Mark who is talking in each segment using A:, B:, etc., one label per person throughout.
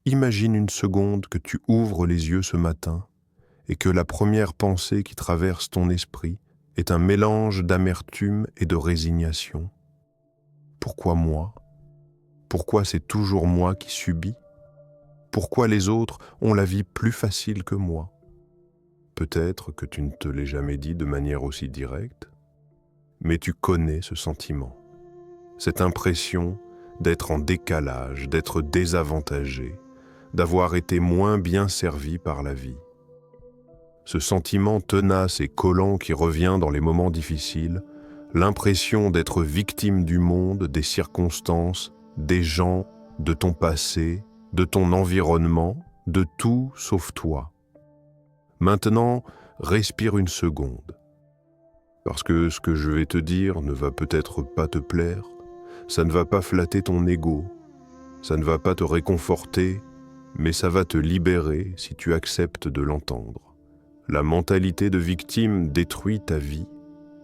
A: Imagine une seconde que tu ouvres les yeux ce matin et que la première pensée qui traverse ton esprit est un mélange d'amertume et de résignation. Pourquoi moi? Pourquoi c'est toujours moi qui subis? Pourquoi les autres ont la vie plus facile que moi? Peut-être que tu ne te l'es jamais dit de manière aussi directe, mais tu connais ce sentiment, cette impression d'être en décalage, d'être désavantagé, d'avoir été moins bien servi par la vie. Ce sentiment tenace et collant qui revient dans les moments difficiles, l'impression d'être victime du monde, des circonstances, des gens, de ton passé, de ton environnement, de tout sauf toi. Maintenant, respire une seconde, parce que ce que je vais te dire ne va peut-être pas te plaire, ça ne va pas flatter ton ego, ça ne va pas te réconforter, mais ça va te libérer si tu acceptes de l'entendre. La mentalité de victime détruit ta vie.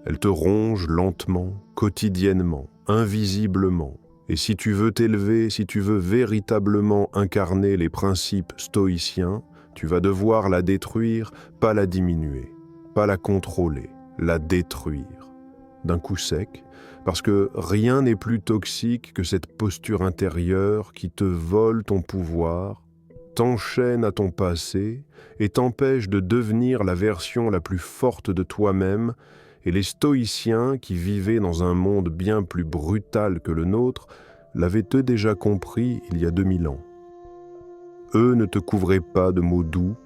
A: Elle te ronge lentement, quotidiennement, invisiblement. Et si tu veux t'élever, si tu veux véritablement incarner les principes stoïciens, tu vas devoir la détruire, pas la diminuer, pas la contrôler, la détruire. D'un coup sec, parce que rien n'est plus toxique que cette posture intérieure qui te vole ton pouvoir, t'enchaîne à ton passé et t'empêche de devenir la version la plus forte de toi-même. Et les stoïciens, qui vivaient dans un monde bien plus brutal que le nôtre, l'avaient eux déjà compris il y a 2000 ans. Eux ne te couvraient pas de mots doux,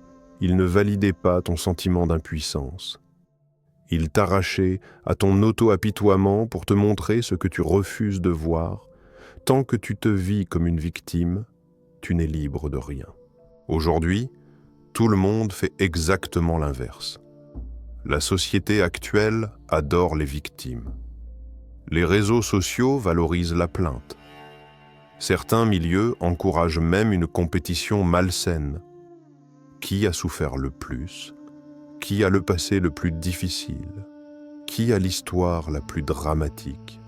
A: ils ne validaient pas ton sentiment d'impuissance. Ils t'arrachaient à ton auto-apitoiement pour te montrer ce que tu refuses de voir. Tant que tu te vis comme une victime, tu n'es libre de rien. Aujourd'hui, tout le monde fait exactement l'inverse. La société actuelle adore les victimes. Les réseaux sociaux valorisent la plainte. Certains milieux encouragent même une compétition malsaine. Qui a souffert le plus? Qui a le passé le plus difficile? Qui a l'histoire la plus dramatique?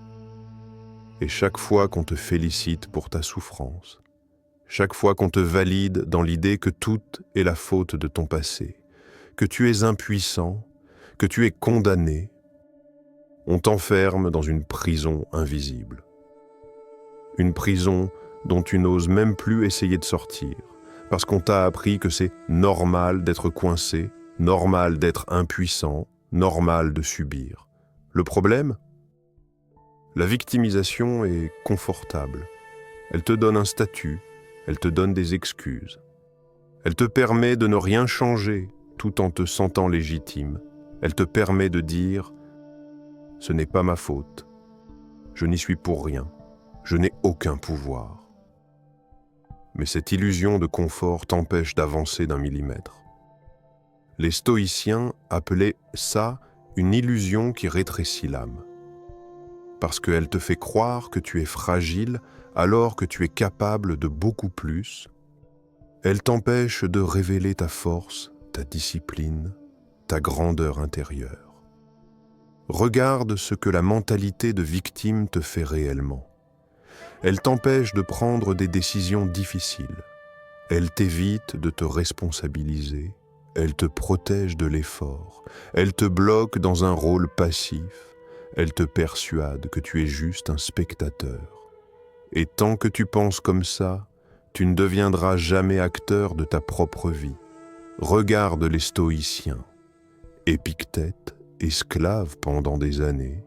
A: Et chaque fois qu'on te félicite pour ta souffrance, chaque fois qu'on te valide dans l'idée que tout est la faute de ton passé, que tu es impuissant, que tu es condamné, on t'enferme dans une prison invisible. Une prison dont tu n'oses même plus essayer de sortir, parce qu'on t'a appris que c'est normal d'être coincé, normal d'être impuissant, normal de subir. Le problème? La victimisation est confortable. Elle te donne un statut, elle te donne des excuses. Elle te permet de ne rien changer tout en te sentant légitime. Elle te permet de dire « Ce n'est pas ma faute, je n'y suis pour rien, je n'ai aucun pouvoir ». Mais cette illusion de confort t'empêche d'avancer d'un millimètre. Les stoïciens appelaient ça une illusion qui rétrécit l'âme. Parce qu'elle te fait croire que tu es fragile alors que tu es capable de beaucoup plus. Elle t'empêche de révéler ta force, ta discipline, ta grandeur intérieure. Regarde ce que la mentalité de victime te fait réellement. Elle t'empêche de prendre des décisions difficiles. Elle t'évite de te responsabiliser. Elle te protège de l'effort. Elle te bloque dans un rôle passif. Elle te persuade que tu es juste un spectateur. Et tant que tu penses comme ça, tu ne deviendras jamais acteur de ta propre vie. Regarde les stoïciens. Épictète, esclave pendant des années,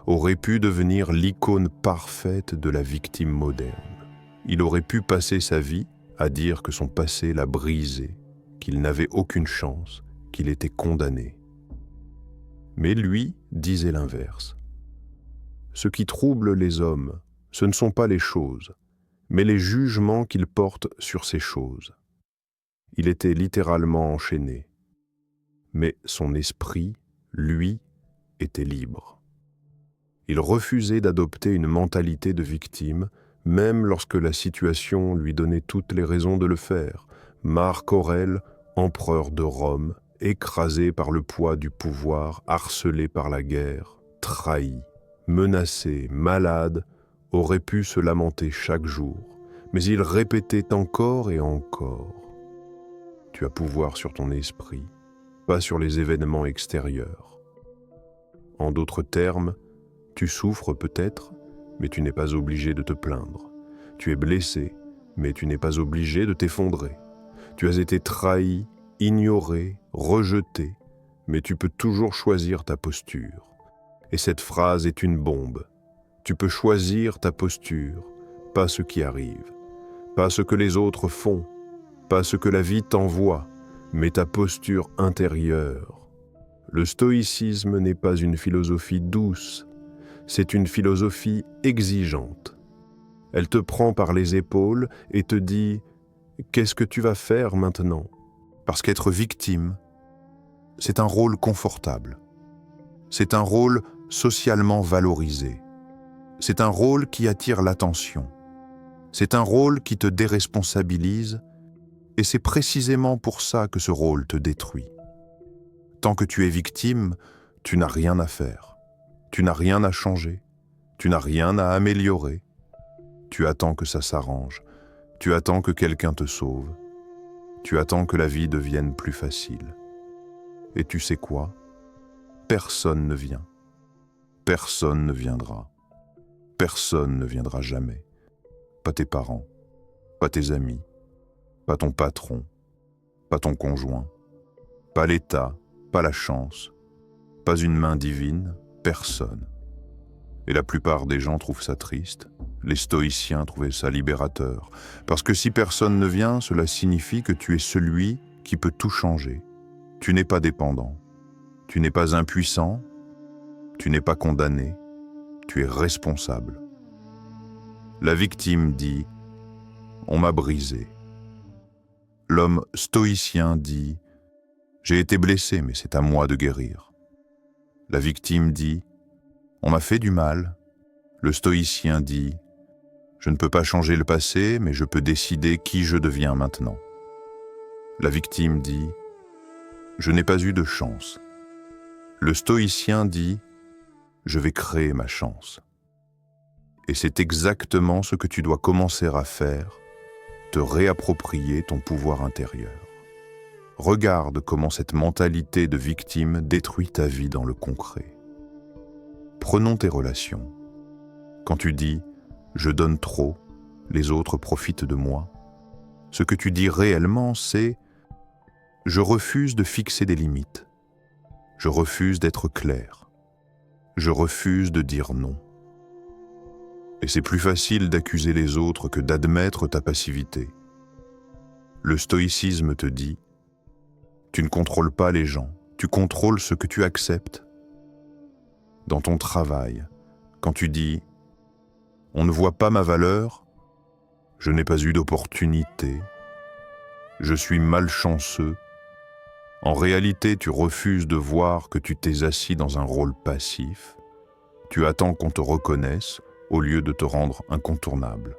A: aurait pu devenir l'icône parfaite de la victime moderne. Il aurait pu passer sa vie à dire que son passé l'a brisé, qu'il n'avait aucune chance, qu'il était condamné. Mais lui disait l'inverse. Ce qui trouble les hommes, ce ne sont pas les choses, mais les jugements qu'ils portent sur ces choses. Il était littéralement enchaîné. Mais son esprit, lui, était libre. Il refusait d'adopter une mentalité de victime, même lorsque la situation lui donnait toutes les raisons de le faire. Marc Aurèle, empereur de Rome, écrasé par le poids du pouvoir, harcelé par la guerre, trahi, menacé, malade, aurait pu se lamenter chaque jour, mais il répétait encore et encore. Tu as pouvoir sur ton esprit, pas sur les événements extérieurs. En d'autres termes, tu souffres peut-être, mais tu n'es pas obligé de te plaindre. Tu es blessé, mais tu n'es pas obligé de t'effondrer. Tu as été trahi, ignoré, rejeté, mais tu peux toujours choisir ta posture. Et cette phrase est une bombe. Tu peux choisir ta posture, pas ce qui arrive, pas ce que les autres font, pas ce que la vie t'envoie, mais ta posture intérieure. Le stoïcisme n'est pas une philosophie douce, c'est une philosophie exigeante. Elle te prend par les épaules et te dit « Qu'est-ce que tu vas faire maintenant ?» Parce qu'être victime, c'est un rôle confortable. C'est un rôle socialement valorisé. C'est un rôle qui attire l'attention. C'est un rôle qui te déresponsabilise et c'est précisément pour ça que ce rôle te détruit. Tant que tu es victime, tu n'as rien à faire. Tu n'as rien à changer. Tu n'as rien à améliorer. Tu attends que ça s'arrange. Tu attends que quelqu'un te sauve. Tu attends que la vie devienne plus facile. Et tu sais quoi? Personne ne vient. Personne ne viendra. Personne ne viendra jamais. Pas tes parents, pas tes amis, pas ton patron, pas ton conjoint, pas l'État, pas la chance, pas une main divine, personne. Et la plupart des gens trouvent ça triste. Les stoïciens trouvaient ça libérateur. Parce que si personne ne vient, cela signifie que tu es celui qui peut tout changer. Tu n'es pas dépendant. Tu n'es pas impuissant. Tu n'es pas condamné. Tu es responsable. La victime dit « On m'a brisé ». L'homme stoïcien dit « J'ai été blessé, mais c'est à moi de guérir ». La victime dit « On m'a fait du mal ». Le stoïcien dit « Je ne peux pas changer le passé, mais je peux décider qui je deviens maintenant ». La victime dit « Je n'ai pas eu de chance ». Le stoïcien dit « Je vais créer ma chance ». Et c'est exactement ce que tu dois commencer à faire, te réapproprier ton pouvoir intérieur. Regarde comment cette mentalité de victime détruit ta vie dans le concret. Prenons tes relations. Quand tu dis « je donne trop, les autres profitent de moi », ce que tu dis réellement c'est « je refuse de fixer des limites, je refuse d'être clair, je refuse de dire non ». Et c'est plus facile d'accuser les autres que d'admettre ta passivité. Le stoïcisme te dit « Tu ne contrôles pas les gens, tu contrôles ce que tu acceptes. » Dans ton travail, quand tu dis « On ne voit pas ma valeur, je n'ai pas eu d'opportunité, je suis malchanceux », en réalité tu refuses de voir que tu t'es assis dans un rôle passif, tu attends qu'on te reconnaisse, au lieu de te rendre incontournable.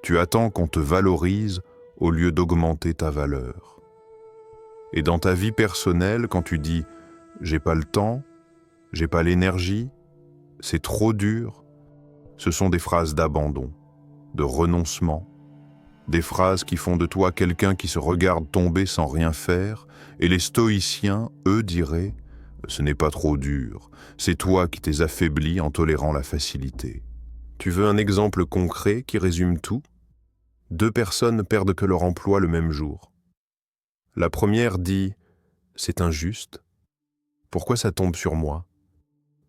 A: Tu attends qu'on te valorise au lieu d'augmenter ta valeur. Et dans ta vie personnelle, quand tu dis « j'ai pas le temps, j'ai pas l'énergie, c'est trop dur », ce sont des phrases d'abandon, de renoncement, des phrases qui font de toi quelqu'un qui se regarde tomber sans rien faire, et les stoïciens, eux, diraient « ce n'est pas trop dur ». C'est toi qui t'es affaibli en tolérant la facilité. Tu veux un exemple concret qui résume tout? 2 personnes perdent que leur emploi le même jour. La première dit « C'est injuste. Pourquoi ça tombe sur moi?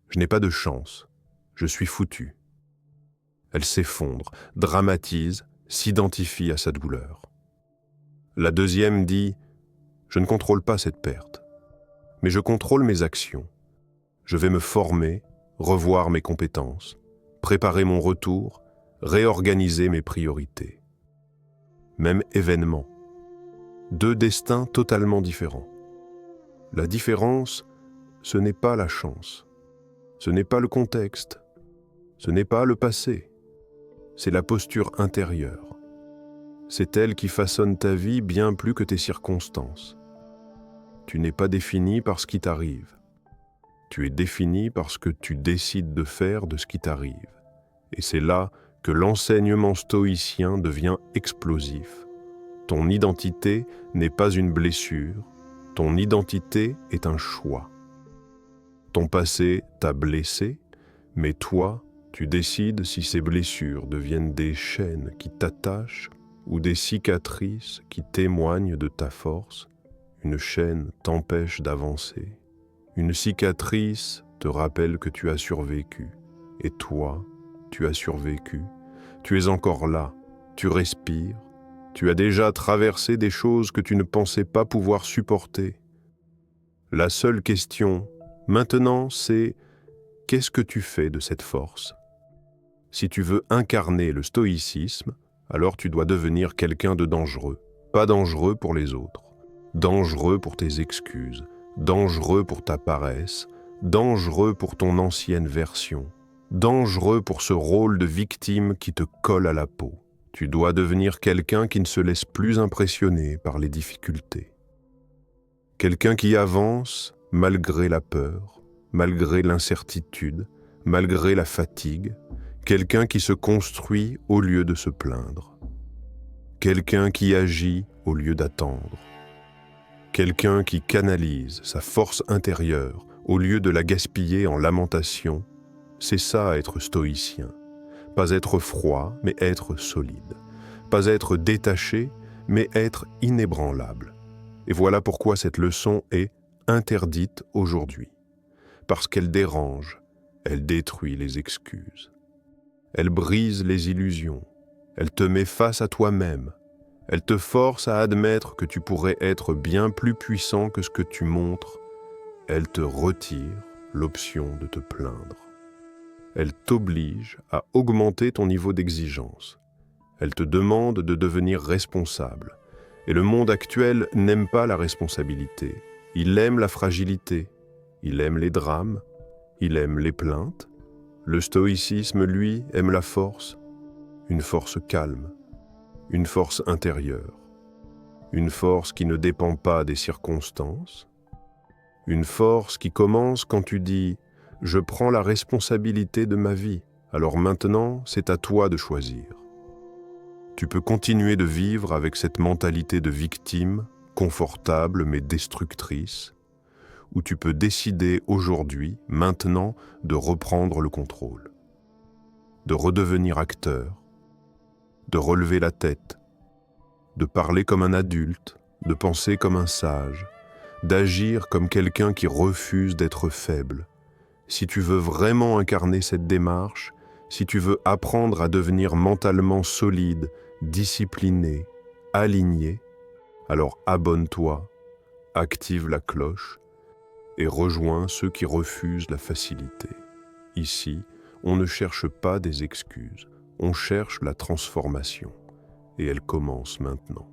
A: Je n'ai pas de chance. Je suis foutu. » Elle s'effondre, dramatise, s'identifie à sa douleur. La deuxième dit « Je ne contrôle pas cette perte, mais je contrôle mes actions. Je vais me former, revoir mes compétences, préparer mon retour, réorganiser mes priorités. » Même événement. 2 destins totalement différents. La différence, ce n'est pas la chance. Ce n'est pas le contexte. Ce n'est pas le passé. C'est la posture intérieure. C'est elle qui façonne ta vie bien plus que tes circonstances. Tu n'es pas défini par ce qui t'arrive. Tu es défini par ce que tu décides de faire de ce qui t'arrive. Et c'est là que l'enseignement stoïcien devient explosif. Ton identité n'est pas une blessure, ton identité est un choix. Ton passé t'a blessé, mais toi, tu décides si ces blessures deviennent des chaînes qui t'attachent ou des cicatrices qui témoignent de ta force. Une chaîne t'empêche d'avancer. Une cicatrice te rappelle que tu as survécu. Et toi, tu as survécu. Tu es encore là, tu respires. Tu as déjà traversé des choses que tu ne pensais pas pouvoir supporter. La seule question, maintenant, c'est qu'est-ce que tu fais de cette force? Si tu veux incarner le stoïcisme, alors tu dois devenir quelqu'un de dangereux. Pas dangereux pour les autres, dangereux pour tes excuses, dangereux pour ta paresse, dangereux pour ton ancienne version, dangereux pour ce rôle de victime qui te colle à la peau. Tu dois devenir quelqu'un qui ne se laisse plus impressionner par les difficultés. Quelqu'un qui avance malgré la peur, malgré l'incertitude, malgré la fatigue, quelqu'un qui se construit au lieu de se plaindre, quelqu'un qui agit au lieu d'attendre, quelqu'un qui canalise sa force intérieure au lieu de la gaspiller en lamentation. C'est ça être stoïcien, pas être froid mais être solide, pas être détaché mais être inébranlable. Et voilà pourquoi cette leçon est interdite aujourd'hui, parce qu'elle dérange, elle détruit les excuses. Elle brise les illusions, elle te met face à toi-même, elle te force à admettre que tu pourrais être bien plus puissant que ce que tu montres, elle te retire l'option de te plaindre. Elle t'oblige à augmenter ton niveau d'exigence, elle te demande de devenir responsable, et le monde actuel n'aime pas la responsabilité, il aime la fragilité, il aime les drames, il aime les plaintes. Le stoïcisme, lui, aime la force, une force calme, une force intérieure, une force qui ne dépend pas des circonstances, une force qui commence quand tu dis « Je prends la responsabilité de ma vie, alors maintenant c'est à toi de choisir ». Tu peux continuer de vivre avec cette mentalité de victime, confortable mais destructrice, où tu peux décider aujourd'hui, maintenant, de reprendre le contrôle, de redevenir acteur, de relever la tête, de parler comme un adulte, de penser comme un sage, d'agir comme quelqu'un qui refuse d'être faible. Si tu veux vraiment incarner cette démarche, si tu veux apprendre à devenir mentalement solide, discipliné, aligné, alors abonne-toi, active la cloche, et rejoins ceux qui refusent la facilité. Ici, on ne cherche pas des excuses, on cherche la transformation, et elle commence maintenant.